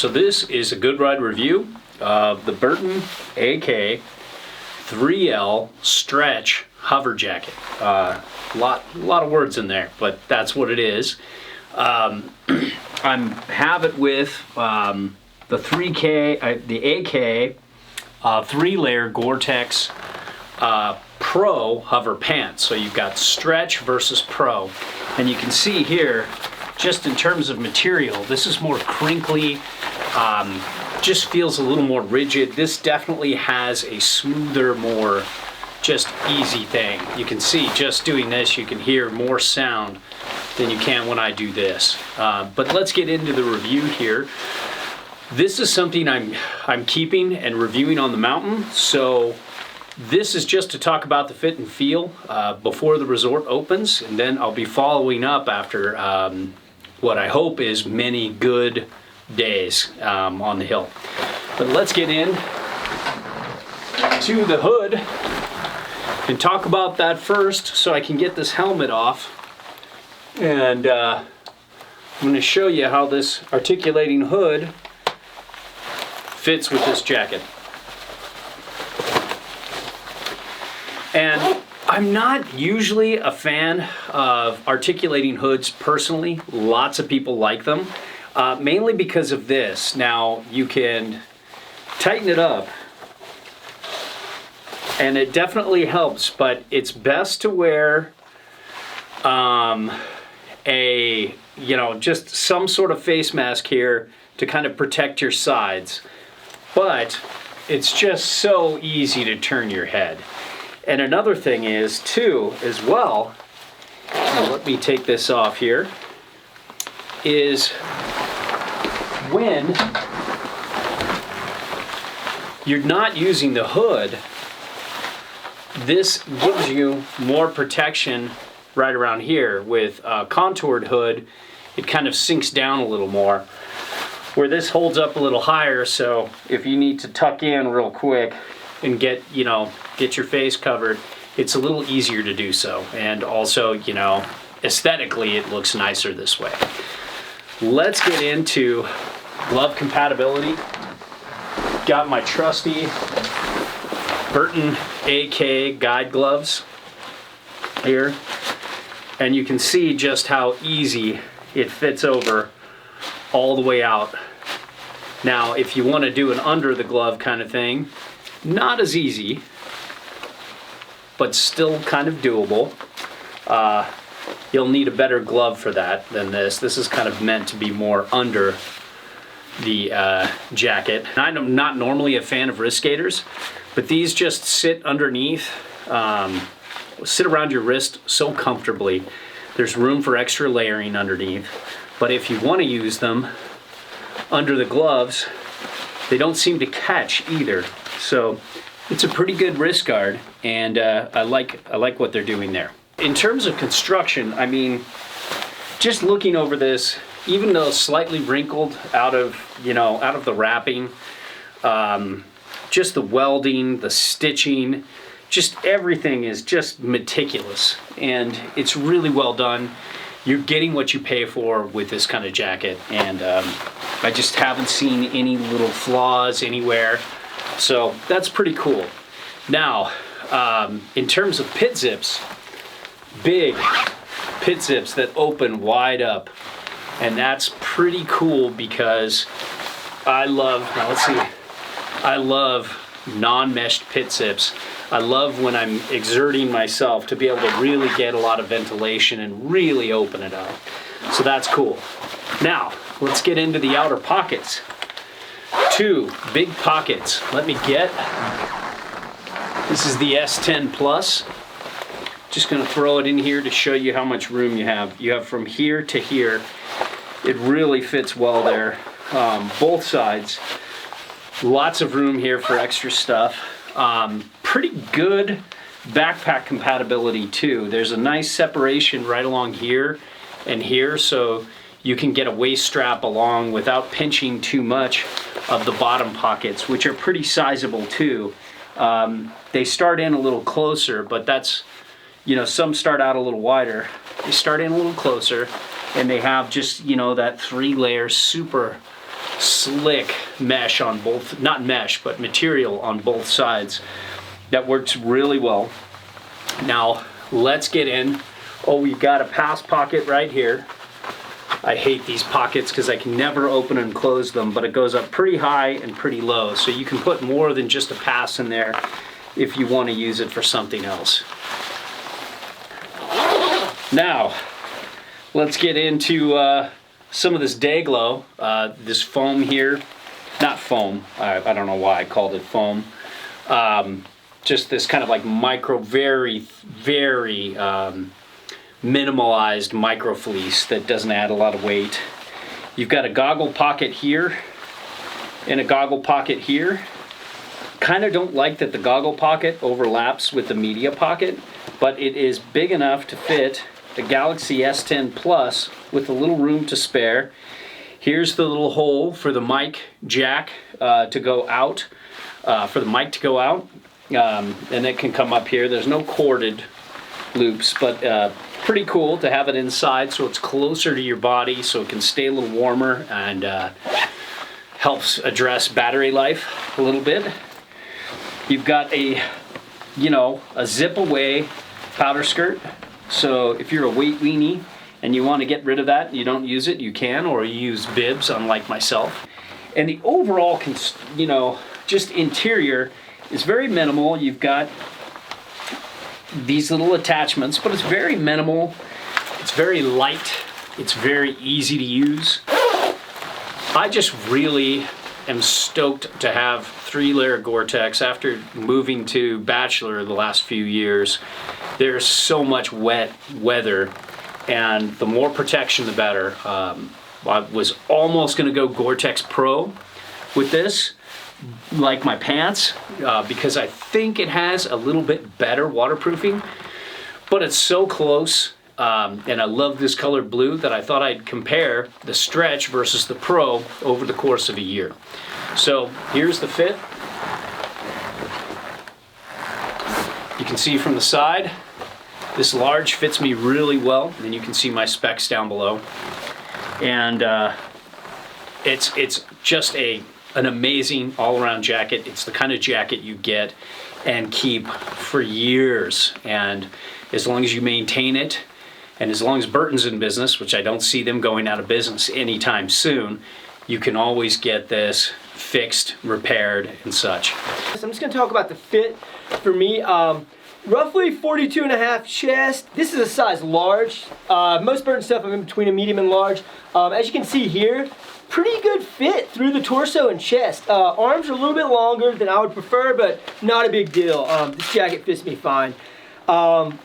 So this is a Good Ride review of the Burton AK 3L Stretch Hover Jacket. Lot of words in there, but that's what it is. I have it with the 3K, the AK 3-layer Gore Tex Pro hover pants. So you've got stretch versus pro, and you can see here, just in terms of material, this is more crinkly, just feels a little more rigid. This definitely has a smoother, more just easy thing. You can see just doing this, you can hear more sound than you can when I do this. But let's get into the review here. This is something I'm keeping and reviewing on the mountain, so this is just to talk about the fit and feel before the resort opens, and then I'll be following up after what I hope is many good days on the hill. But let's get in to the hood and talk about that first so I can get this helmet off. And I'm going to show you how this articulating hood fits with this jacket. And I'm not usually a fan of articulating hoods personally. Lots of people like them, mainly because of this. Now, you can tighten it up, and it definitely helps, but it's best to wear just some sort of face mask here to kind of protect your sides. But it's just so easy to turn your head. And another thing is, too, as well, let me take this off here, is when you're not using the hood, this gives you more protection right around here. With a contoured hood, it kind of sinks down a little more, where this holds up a little higher, so if you need to tuck in real quick and get your face covered, it's a little easier to do so. And also, aesthetically, it looks nicer this way. Let's get into glove compatibility. Got my trusty Burton AK guide gloves here, and you can see just how easy it fits over all the way out. Now, if you want to do an under the glove kind of thing, not as easy, but still kind of doable. You'll need a better glove for that than this. This is kind of meant to be more under the jacket. I'm not normally a fan of wrist gaiters, but these just sit underneath, sit around your wrist so comfortably. There's room for extra layering underneath. But if you want to use them under the gloves, they don't seem to catch either. So it's a pretty good wrist guard, and I like what they're doing there. In terms of construction, I mean, just looking over this, even though slightly wrinkled out of the wrapping, just the welding, the stitching, just everything is just meticulous, and it's really well done. You're getting what you pay for with this kind of jacket, and I just haven't seen any little flaws anywhere. So that's pretty cool. Now, in terms of pit zips, big pit zips that open wide up, and that's pretty cool because I love non-meshed pit zips. I love when I'm exerting myself to be able to really get a lot of ventilation and really open it up. So that's cool. Now, let's get into the outer pockets. Two big pockets. This is the S10 Plus. Just gonna throw it in here to show you how much room you have. You have from here to here. It really fits well there. Both sides. Lots of room here for extra stuff. Pretty good backpack compatibility too. There's a nice separation right along here and here, so you can get a waist strap along without pinching too much of the bottom pockets, which are pretty sizable too. They start in a little closer, but that's, some start out a little wider. They start in a little closer, and they have just, that 3-layer super slick mesh on both, not mesh, but material on both sides. That works really well. Now, let's get in. Oh, we've got a pass pocket right here. I hate these pockets because I can never open and close them, but it goes up pretty high and pretty low. So you can put more than just a pass in there if you want to use it for something else. Now, let's get into some of this day glow. This foam here, not foam, I don't know why I called it foam. Just this kind of like micro, very minimalized micro fleece that doesn't add a lot of weight. You've got a goggle pocket here and a goggle pocket here. Kind of don't like that the goggle pocket overlaps with the media pocket, but it is big enough to fit the Galaxy S10 Plus with a little room to spare. Here's the little hole for the mic jack to go out, and it can come up here. There's no corded loops, but pretty cool to have it inside so it's closer to your body so it can stay a little warmer and helps address battery life a little bit. You've got a zip away powder skirt. So if you're a weight weenie and you want to get rid of that, you don't use it, you can, or you use bibs, unlike myself. And the overall, just interior is very minimal. You've got these little attachments, but it's very minimal. It's very light. It's very easy to use. I just really am stoked to have 3-layer Gore Tex after moving to Bachelor the last few years. There's so much wet weather, and the more protection the better. I was almost going to go Gore Tex Pro with this, like my pants, because I think it has a little bit better waterproofing, but it's so close, and I love this color blue that I thought I'd compare the Stretch versus the Pro over the course of a year. So here's the fit. You can see from the side, this large fits me really well, and you can see my specs down below. And it's just an amazing all-around jacket. It's the kind of jacket you get and keep for years, and as long as you maintain it, and as long as Burton's in business, which I don't see them going out of business anytime soon, you can always get this fixed, repaired, and such. So I'm just going to talk about the fit for me. Roughly 42.5 chest. This is a size large. Most Burton stuff I'm in between a medium and large. As you can see here, pretty good fit through the torso and chest. Arms are a little bit longer than I would prefer, but not a big deal. This jacket fits me fine. And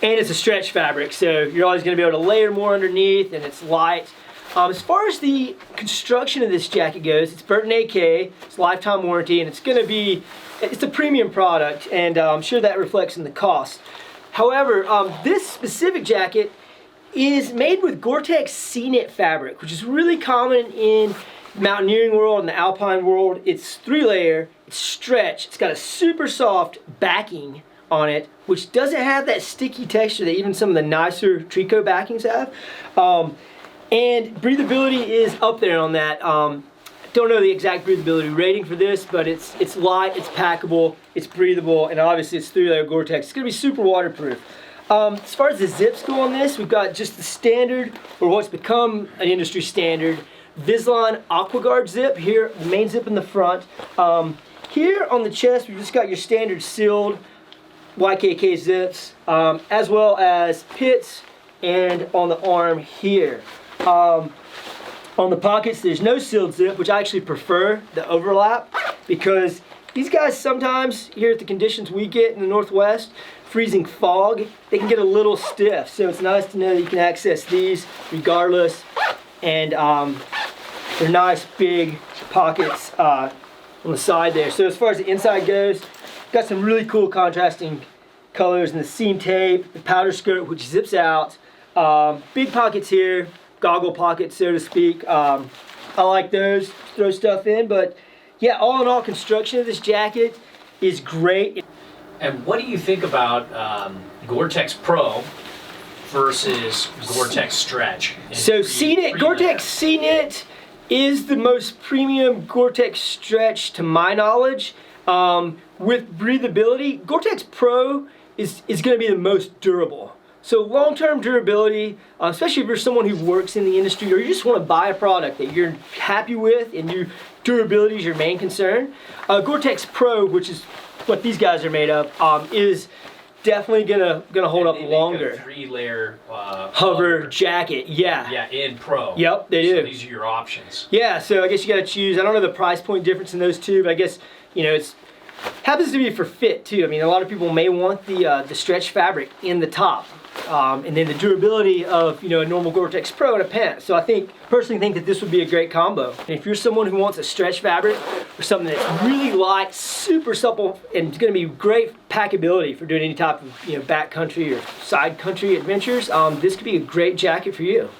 it's a stretch fabric, so you're always going to be able to layer more underneath, and it's light. As far as the construction of this jacket goes, it's Burton AK, it's lifetime warranty, and it's a premium product, and I'm sure that reflects in the cost. However, this specific jacket is made with Gore Tex C-knit fabric, which is really common in the mountaineering world and the alpine world. It's 3-layer, it's stretch, it's got a super soft backing on it, which doesn't have that sticky texture that even some of the nicer tricot backings have. And breathability is up there on that. Don't know the exact breathability rating for this, but it's light, it's packable, it's breathable, and obviously it's 3-layer Gore Tex. It's going to be super waterproof. As far as the zips go on this, we've got just the standard, or what's become an industry standard, Vislon AquaGuard zip here, the main zip in the front. Here on the chest, we've just got your standard sealed YKK zips, as well as pits, and on the arm here. On the pockets, there's no sealed zip, which I actually prefer the overlap, because these guys sometimes, here at the conditions we get in the Northwest, freezing fog, they can get a little stiff. So it's nice to know that you can access these regardless. And they're nice big pockets on the side there. So as far as the inside goes, got some really cool contrasting colors in the seam tape, the powder skirt, which zips out. Big pockets here, goggle pockets, so to speak. I like those, throw stuff in, but yeah, all in all, construction of this jacket is great. And what do you think about Gore Tex Pro versus Gore Tex Stretch? So C-knit, Gore Tex C-knit is the most premium Gore Tex stretch to my knowledge. With breathability, Gore Tex Pro is going to be the most durable. So long-term durability, especially if you're someone who works in the industry or you just want to buy a product that you're happy with and durability is your main concern, Gore Tex Pro, which is what these guys are made of, is definitely gonna hold up longer. Make a 3-layer hover jacket, yeah. Yeah, in Pro. Yep, they do. So these are your options. Yeah, so I guess you gotta choose. I don't know the price point difference in those two, but I guess, you know, it's happens to be for fit too. I mean, a lot of people may want the stretch fabric in the top, and then the durability of, you know, a normal Gore Tex Pro and a pant. So I personally think that this would be a great combo. And if you're someone who wants a stretch fabric or something that's really light, super supple, and it's going to be great packability for doing any type of, you know, backcountry or side country adventures, this could be a great jacket for you.